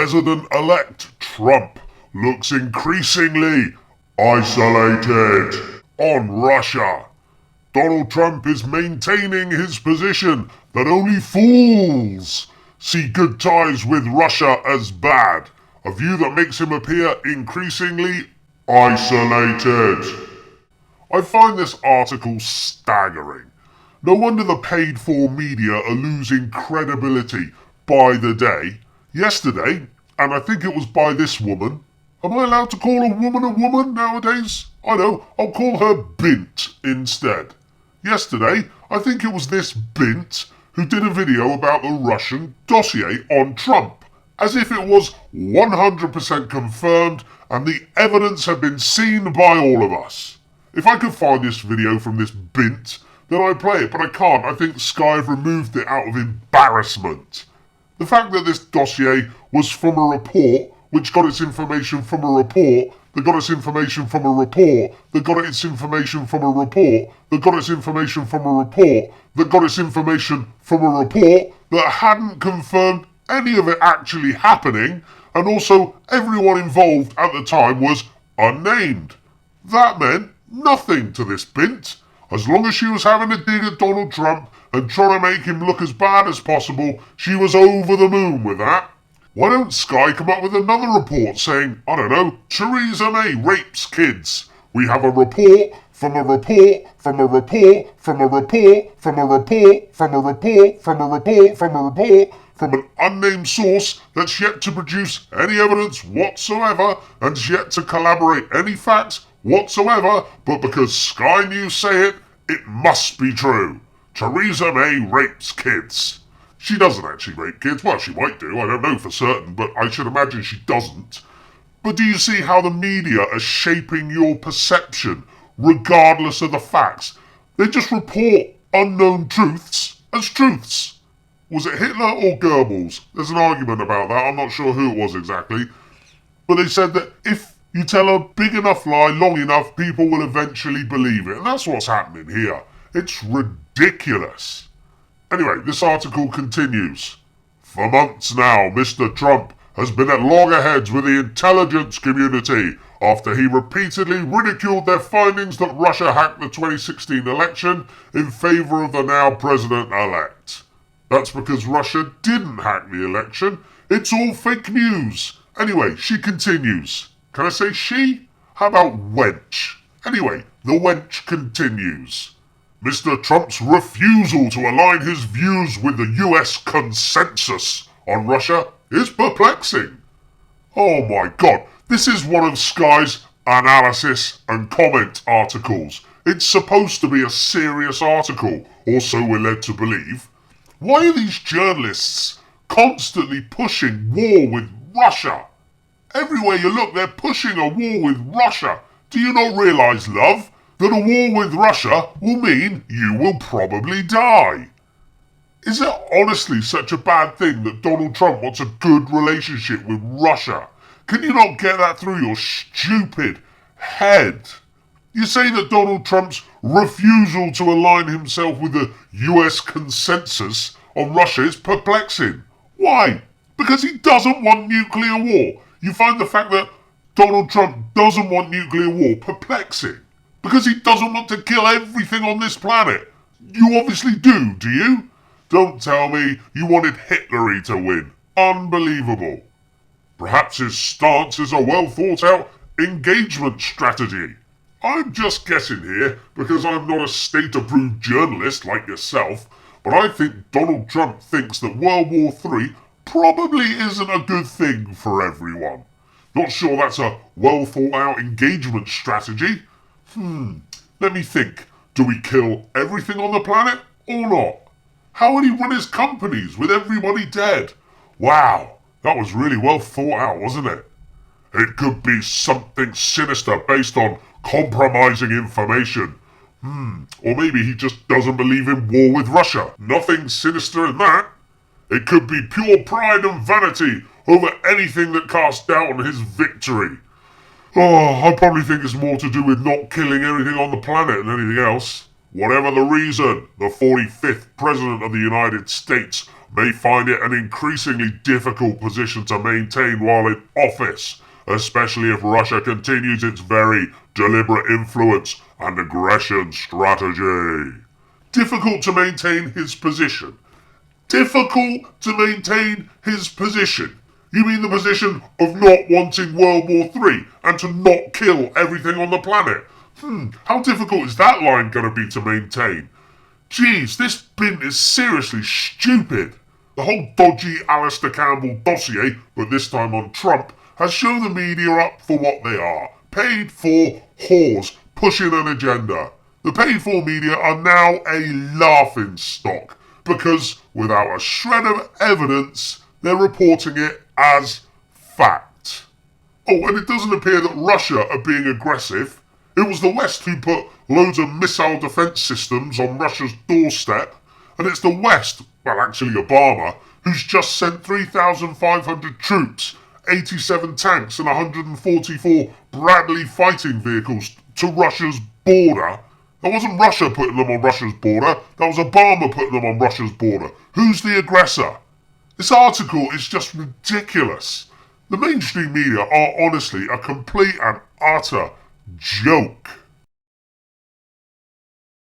President-elect Trump looks increasingly isolated on Russia. Donald Trump is maintaining his position that only fools see good ties with Russia as bad, a view that makes him appear increasingly isolated. I find this article staggering. No wonder the paid-for media are losing credibility by the day. Yesterday, and I think it was by this woman. Am I allowed to call a woman nowadays? I know, I'll call her Bint instead. Yesterday, I think it was this Bint who did a video about the Russian dossier on Trump, as if it was 100% confirmed and the evidence had been seen by all of us. If I could find this video from this Bint, then I'd play it, but I can't. I think Sky have removed it out of embarrassment. The fact that this dossier was from a report, which got its information from a report, that got its information from a report, that got its information from a report, that got its information from a report, that got its information from a report, that hadn't confirmed any of it actually happening, and also everyone involved at the time was unnamed. That meant nothing to this Bint. As long as she was having a dig at Donald Trump and trying to make him look as bad as possible, she was over the moon with that. Why don't Sky come up with another report saying, I don't know, Theresa May rapes kids? We have a report from a report from a report from a report from a report from a report from a report from a report from an unnamed source that's yet to produce any evidence whatsoever and is yet to collaborate any facts whatsoever, but because Sky News say it, it must be true. Theresa May rapes kids. She doesn't actually rape kids. Well, she might do, I don't know for certain, but I should imagine she doesn't. But do you see how the media are shaping your perception, regardless of the facts? They just report unknown truths as truths. Was it Hitler or Goebbels? There's an argument about that, I'm not sure who it was exactly. But they said that if you tell a big enough lie long enough, people will eventually believe it. And that's what's happening here. It's ridiculous. Anyway, this article continues. For months now, Mr. Trump has been at loggerheads with the intelligence community after he repeatedly ridiculed their findings that Russia hacked the 2016 election in favour of the now president-elect. That's because Russia didn't hack the election. It's all fake news. Anyway, she continues. Can I say she? How about wench? Anyway, the wench continues. Mr. Trump's refusal to align his views with the US consensus on Russia is perplexing. Oh my god, this is one of Sky's analysis and comment articles. It's supposed to be a serious article, or so we're led to believe. Why are these journalists constantly pushing war with Russia? Everywhere you look, they're pushing a war with Russia. Do you not realise, love, that a war with Russia will mean you will probably die? Is it honestly such a bad thing that Donald Trump wants a good relationship with Russia? Can you not get that through your stupid head? You say that Donald Trump's refusal to align himself with the US consensus on Russia is perplexing. Why? Because he doesn't want nuclear war. You find the fact that Donald Trump doesn't want nuclear war perplexing. Because he doesn't want to kill everything on this planet. You obviously do you? Don't tell me you wanted Hitler to win. Unbelievable. Perhaps his stance is a well thought out engagement strategy. I'm just guessing here because I'm not a state-approved journalist like yourself, but I think Donald Trump thinks that World War III probably isn't a good thing for everyone. Not sure that's a well thought out engagement strategy. Let me think. Do we kill everything on the planet or not? How would he run his companies with everybody dead? Wow, that was really well thought out, wasn't it? It could be something sinister based on compromising information. Or maybe he just doesn't believe in war with Russia. Nothing sinister in that. It could be pure pride and vanity over anything that casts doubt on his victory. I probably think it's more to do with not killing everything on the planet than anything else. Whatever the reason, the 45th President of the United States may find it an increasingly difficult position to maintain while in office, especially if Russia continues its very deliberate influence and aggression strategy. Difficult to maintain his position. Difficult to maintain his position. You mean the position of not wanting World War III and to not kill everything on the planet? How difficult is that line going to be to maintain? Geez, this bin is seriously stupid. The whole dodgy Alistair Campbell dossier, but this time on Trump, has shown the media up for what they are. Paid for whores pushing an agenda. The paid for media are now a laughing stock because without a shred of evidence, they're reporting it as fact. Oh, and it doesn't appear that Russia are being aggressive. It was the West who put loads of missile defense systems on Russia's doorstep, and it's the West, well actually Obama, who's just sent 3,500 troops, 87 tanks and 144 Bradley fighting vehicles to Russia's border. That wasn't Russia putting them on Russia's border, that was Obama putting them on Russia's border. Who's the aggressor? This article is just ridiculous. The mainstream media are honestly a complete and utter joke.